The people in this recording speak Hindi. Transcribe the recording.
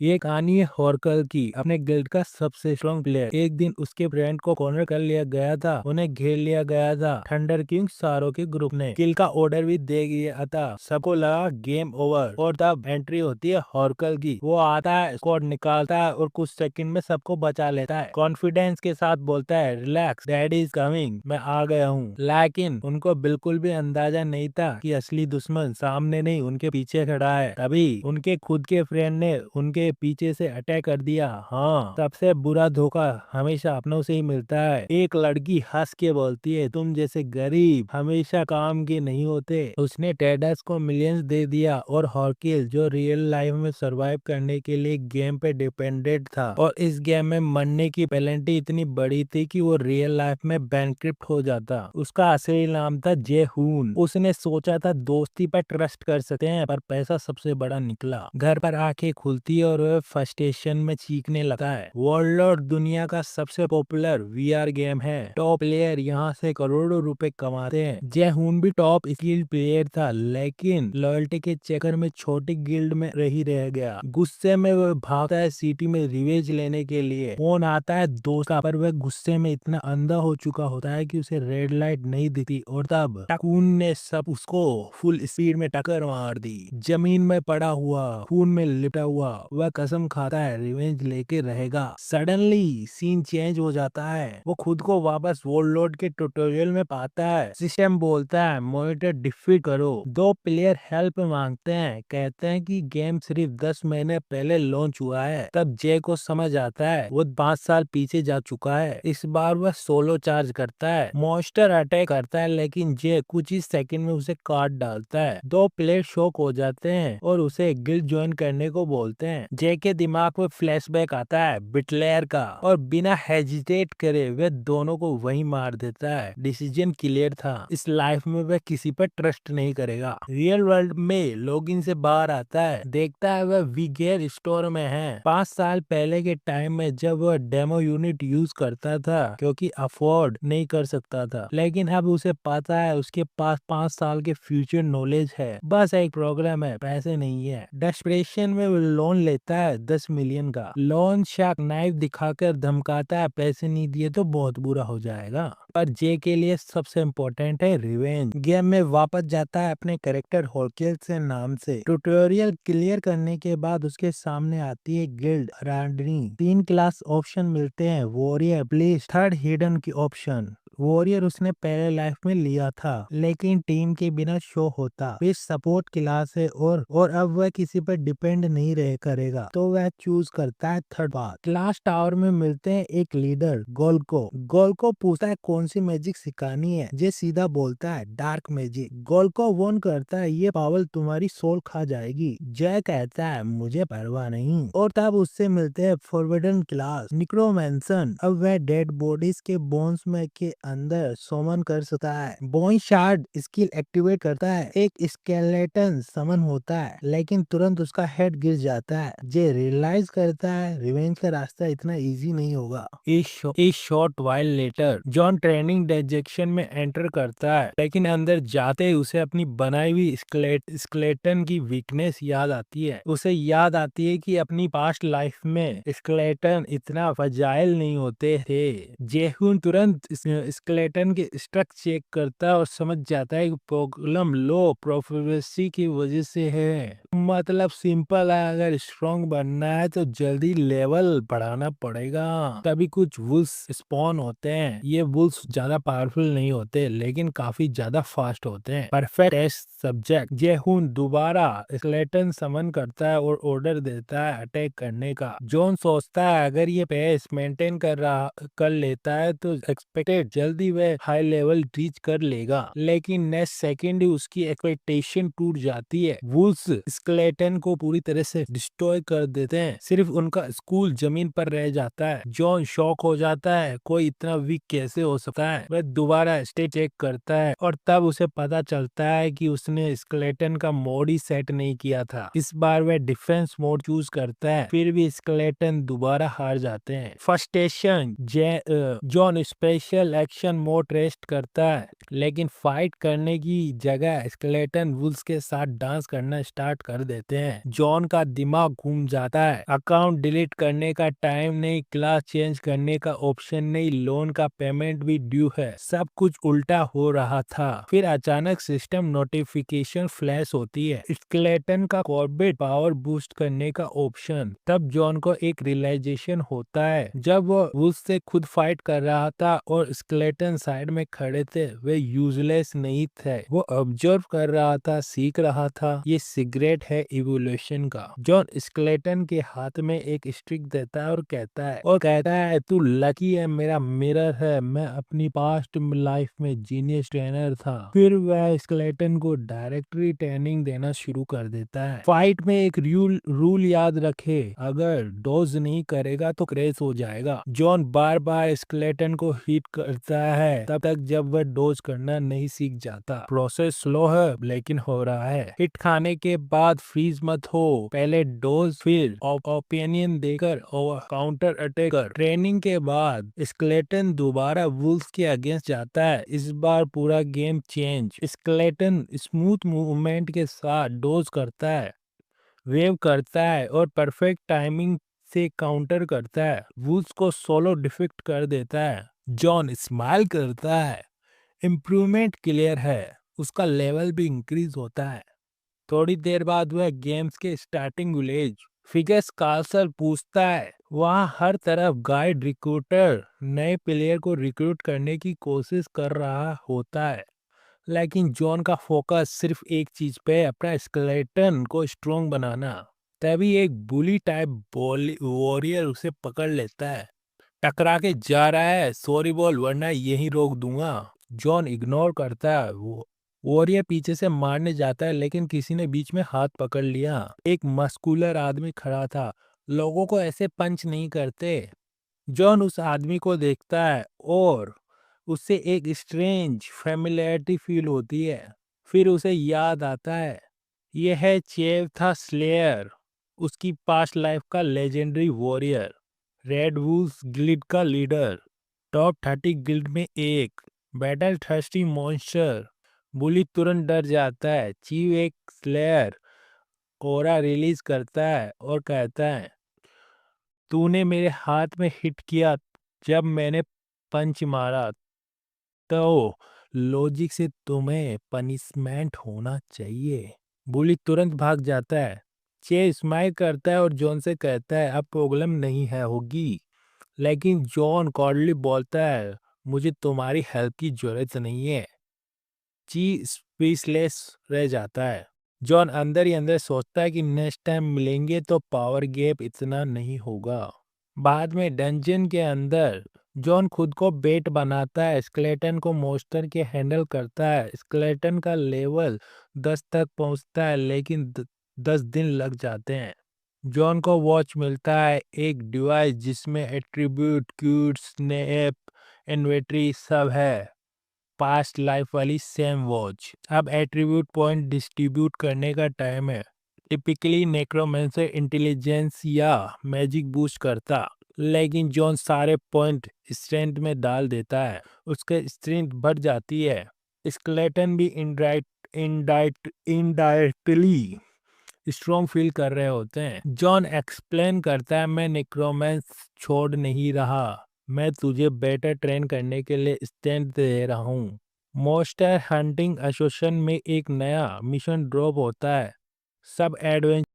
ये कहानी है हॉरकल की। अपने गिल्ड का सबसे स्ट्रॉन्ग प्लेयर एक दिन उसके फ्रेंड को कॉर्नर कर लिया गया था। उन्हें घेर लिया गया था। थंडर किंग सारो के ग्रुप ने किल का ऑर्डर भी दे दिया था। सबको लगा गेम ओवर, और तब एंट्री होती है हॉरकल की। वो आता है, स्क्वाड निकालता है और कुछ सेकंड में सबको बचा लेता है। कॉन्फिडेंस के साथ बोलता है, रिलैक्स, डैडी इज कमिंग, मैं आ गया हूँ। लेकिन उनको बिल्कुल भी अंदाजा नहीं था कि असली दुश्मन सामने नहीं उनके पीछे खड़ा है। तभी उनके खुद के फ्रेंड ने उनके पीछे से अटैक कर दिया। हाँ, सबसे बुरा धोखा हमेशा अपनों से ही मिलता है। एक लड़की हंस के बोलती है, तुम जैसे गरीब हमेशा काम के नहीं होते। उसने टेडस को मिलियंस दे दिया, और हॉर्किल जो रियल लाइफ में सरवाइव करने के लिए गेम पे डिपेंडेंट था, और इस गेम में मरने की पेनल्टी इतनी बड़ी थी कि वो रियल लाइफ में बैंकक्रप्ट हो जाता। उसका असली नाम था जे हून। उसने सोचा था दोस्ती पर ट्रस्ट कर सकते हैं, पर पैसा सबसे बड़ा निकला। घर पर आंखें खुलती है और वह फ्रस्ट्रेशन में चीखने लगता है। वर्ल्ड दुनिया का सबसे पॉपुलर वीआर गेम है। टॉप प्लेयर यहाँ से करोड़ों रुपए कमाते हैं। जयहून भी टॉप स्किल प्लेयर था, लेकिन लॉयल्टी के चक्कर में छोटी गिल्ड में रही रह गया। गुस्से में वह भागता है सिटी में रिवेंज लेने के लिए। फोन आता है दोस्त का, पर वह गुस्से में इतना अंधा हो चुका होता है कि उसे रेड लाइट नहीं दिखती, और तब टाकून ने सब उसको फुल स्पीड में टक्कर मार दी। जमीन में पड़ा हुआ, खून में लिपटा हुआ, वह कसम खाता है रिवेंज लेके रहेगा। सडनली सीन चेंज हो जाता है। वो खुद को वापस वॉरलॉर्ड के ट्यूटोरियल में पाता है। सिस्टम बोलता है, मॉनिटर डिफीट करो। दो प्लेयर हेल्प मांगते हैं, कहते हैं कि गेम सिर्फ 10 महीने पहले लॉन्च हुआ है। तब जे को समझ आता है वो 5 साल पीछे जा चुका है। इस बार वह सोलो चार्ज करता है। मॉन्स्टर अटैक करता है, लेकिन जे कुछ ही सेकंड में उसे काट डालता है। दो प्लेयर शॉक हो जाते हैं और उसे गिल्ड ज्वाइन करने को बोलते हैं। जे के दिमाग में फ्लैशबैक आता है बिटलेयर का, और बिना हेजिटेट करे वह दोनों को वहीं मार देता है। डिसीजन क्लियर था, इस लाइफ में वह किसी पर ट्रस्ट नहीं करेगा। रियल वर्ल्ड में लॉगिन से बाहर आता है, देखता है वह विगेर स्टोर में है। 5 साल पहले के टाइम में जब वह डेमो यूनिट यूज करता था क्योंकि अफोर्ड नहीं कर सकता था, लेकिन अब उसे पता है उसके पास 5 साल के फ्यूचर नॉलेज है। बस एक प्रॉब्लम है, पैसे नहीं है। डेस्परेशन में वो लोन लेता है 10 मिलियन का। लोन शार्क नाइफ दिखाकर धमकाता है, पैसे नहीं दिए तो बहुत बुरा हो जाएगा। पर जे के लिए सबसे इम्पोर्टेंट है रिवेंज। गेम में वापस जाता है अपने कैरेक्टर हॉर्किल से नाम से। ट्यूटोरियल क्लियर करने के बाद उसके सामने आती है गिल्ड रांडनी। 3 क्लास ऑप्शन मिलते हैं, वॉरियर, ब्लिस, थर्ड हिडन की ऑप्शन। वॉरियर उसने पहले लाइफ में लिया था, लेकिन टीम के बिना शो होता। वे सपोर्ट क्लास है, और अब वह किसी पर डिपेंड नहीं रह करेगा, तो वह चूज करता है थर्ड पाथ। क्लास टावर में मिलते हैं एक लीडर गोल्को। गोल्को पूछता है कौन सी मैजिक सिखानी है। जे सीधा बोलता है डार्क मैजिक। गोल्को वॉर्न करता है ये पावर तुम्हारी सोल खा जाएगी। जय कहता है मुझे परवाह नहीं, और तब उससे मिलते हैं फॉरबिडन क्लास निक्रोमैंसन। अब वह डेड बॉडीज के बोन्स में के अंदर समन कर सकता है। बोन शार्ड स्किल एक्टिवेट करता है, एक स्केलेटन समन होता है, लेकिन तुरंत उसका हेड गिर जाता है। जे रियलाइज करता है रिवेंज का रास्ता इतना इजी नहीं होगा। इस short while later John training डायजेक्शन में एंटर करता है, लेकिन अंदर जाते ही उसे अपनी बनाई हुई स्केलेटन की वीकनेस याद आती है। उसे याद आती है कि अपनी पास्ट लाइफ में स्केलेटन इतना फ्रजाइल नहीं होते थे। जेहून तुरंत स्केलेटन के स्ट्रक्चर चेक करता है और समझ जाता है कि प्रॉब्लम लो प्रोफेसी की वजह से है। मतलब सिंपल है, अगर स्ट्रॉन्ग बनना है तो जल्दी लेवल बढ़ाना पड़ेगा। तभी कुछ वुल्स स्पॉन होते हैं। ये वुल्स ज्यादा पावरफुल नहीं होते, लेकिन काफी ज्यादा फास्ट होते हैं। Perfect test subject. जेहून दोबारा स्केलेटन समन करता है और ऑर्डर देता है अटैक करने का। जॉन सोचता है अगर ये पेस मेंटेन कर लेता है तो एक्सपेक्टेड जल्दी वह हाई लेवल रीच कर लेगा, लेकिन नेक्स्ट सेकंड ही उसकी एक्सपेक्टेशन टूट जाती है। वुल्स स्केलेटन को पूरी तरह से डिस्ट्रॉय कर देते हैं, सिर्फ उनका स्कूल जमीन पर रह जाता है। जॉन शॉक हो जाता है, कोई इतना वीक कैसे हो सकता है। वह दोबारा स्टेज चेक करता है, और तब उसे पता चलता है कि उसने स्केलेटन का मोड ही सेट नहीं किया था। इस बार वह डिफेंस मोड चूज करता है, फिर भी स्केलेटन दोबारा हार जाते हैं। Frustration John special action mode rest करता है, लेकिन फाइट करने की जगह स्केलेटन वुल्स के साथ डांस करना स्टार्ट कर देते हैं। जॉन का दिमाग घूम जाता है। अकाउंट डिलीट करने का टाइम नहीं, क्लास चेंज करने का ऑप्शन नहीं, लोन का पेमेंट भी ड्यू है, सब कुछ उल्टा हो रहा था। फिर अचानक सिस्टम नोटिफिकेशन फ्लैश होती है, स्केलेटन का कॉर्बेट पावर बूस्ट करने का ऑप्शन। तब जॉन को एक रियलाइजेशन होता है, जब वो वुल्स से खुद फाइट कर रहा था और स्केलेटन साइड में खड़े थे, वे यूजलेस नहीं थे। वो ऑब्जर्व कर रहा था, सीख रहा था। ये सिगरेट है इवोल्यूशन का। जॉन स्केलेटन के हाथ में एक स्टिक देता है और कहता है तू लकी है, मेरा मिरर है, मैं अपनी पास्ट लाइफ में जीनियस ट्रेनर था। फिर वह स्केलेटन को डायरेक्टरी ट्रेनिंग देना शुरू कर देता है। फाइट में एक रूल याद रखे, अगर डोज नहीं करेगा तो क्रैश हो जाएगा। जॉन बार बार स्केलेटन को हिट करता है तब तक जब वह डोज करना नहीं सीख जाता। प्रोसेस स्लो है लेकिन हो रहा है। हिट खाने के बाद फ्रीज मत हो, पहले डोज फिर ओपिनियन देकर और काउंटर अटैक कर। ट्रेनिंग के बाद स्केलेटन दोबारा वुल्फ के अगेंस्ट जाता है। इस बार पूरा game change. Skeleton smooth movement के साथ डोज करता है, वेव करता है और परफेक्ट टाइमिंग से काउंटर करता है। वुल्स को सोलो डिफीट कर देता है। जॉन स्माइल करता है, इम्प्रूवमेंट क्लियर है, उसका लेवल भी इंक्रीज होता है। थोड़ी देर बाद वह गेम्स के स्टार्टिंग विलेज फिगर्स कासल पूछता है। वहाँ हर तरफ गाइड रिक्रूटर नए प्लेयर को रिक्रूट करने की कोशिश कर रहा होता है, लेकिन जॉन का फोकस सिर्फ एक चीज पे है, अपना स्केलेटन को स्ट्रॉन्ग बनाना। तभी एक बुली टाइप वॉरियर उसे पकड़ लेता है। टकरा के जा रहा है, सॉरी बोल वरना यही रोक दूंगा। जॉन इग्नोर करता है। वो वॉरियर पीछे से मारने जाता है, लेकिन किसी ने बीच में हाथ पकड़ लिया। एक मस्कुलर आदमी खड़ा था। लोगों को ऐसे पंच नहीं करते। जॉन उस आदमी को देखता है और उससे एक स्ट्रेंज फेमिलियरिटी फील होती है। फिर उसे याद आता है, यह है चेव था स्लेयर, उसकी पास्ट लाइफ का legendary warrior, red Wolves guild का लीडर, टॉप 30 गिल्ड में एक, बैटल थर्स्टी मॉन्स्टर। बुली तुरंत डर जाता है। चीव एक स्लेयर कोरा रिलीज करता है और कहता है, तूने मेरे हाथ में हिट किया जब मैंने पंच मारा, तो लॉजिक से तुम्हें पनिशमेंट होना चाहिए। बुली तुरंत भाग जाता है। चे स्माइल करता है और जॉन से कहता है अब प्रॉब्लम नहीं है होगी, लेकिन जॉन कॉर्डली बोलता है मुझे तुम्हारी हेल्प की जरूरत नहीं है। ची स्पीचलेस रह जाता है। जॉन अंदर ही अंदर सोचता है कि नेक्स्ट टाइम मिलेंगे तो पावर गैप इतना नहीं होगा। बाद में डंजन के अंदर जॉन खुद को बेट बनाता है, स्केलेटन को मॉन्स्टर के हैंडल करता है। स्केलेटन का लेवल 10 तक पहुंचता है, लेकिन 10 दिन लग जाते हैं। जॉन को वॉच मिलता है, एक डिवाइस जिसमें एट्रीब्यूट, क्यूट, स्नैप, इन्वेंटरी सब है। पास्ट लाइफ वाली सेम वॉच। अब एट्रीब्यूट पॉइंट डिस्ट्रीब्यूट करने का टाइम है। टिपिकली नेक्रोमेंसर इंटेलिजेंस या मैजिक बूस्ट करता, लेकिन जॉन सारे पॉइंट स्ट्रेंथ में डाल देता है। उसके स्ट्रेंथ बढ़ जाती है। स्केलेटन भी इनडायरेक्टली स्ट्रॉन्ग फील कर रहे होते हैं। जॉन एक्सप्लेन करता है मैं नेक्रोमेंस छोड़ नहीं रहा, मैं तुझे बेटर ट्रेन करने के लिए स्ट्रेंथ दे रहा हूँ। मॉन्स्टर हंटिंग एसोसिएशन में एक नया मिशन ड्रॉप होता है। सब एडवेंचर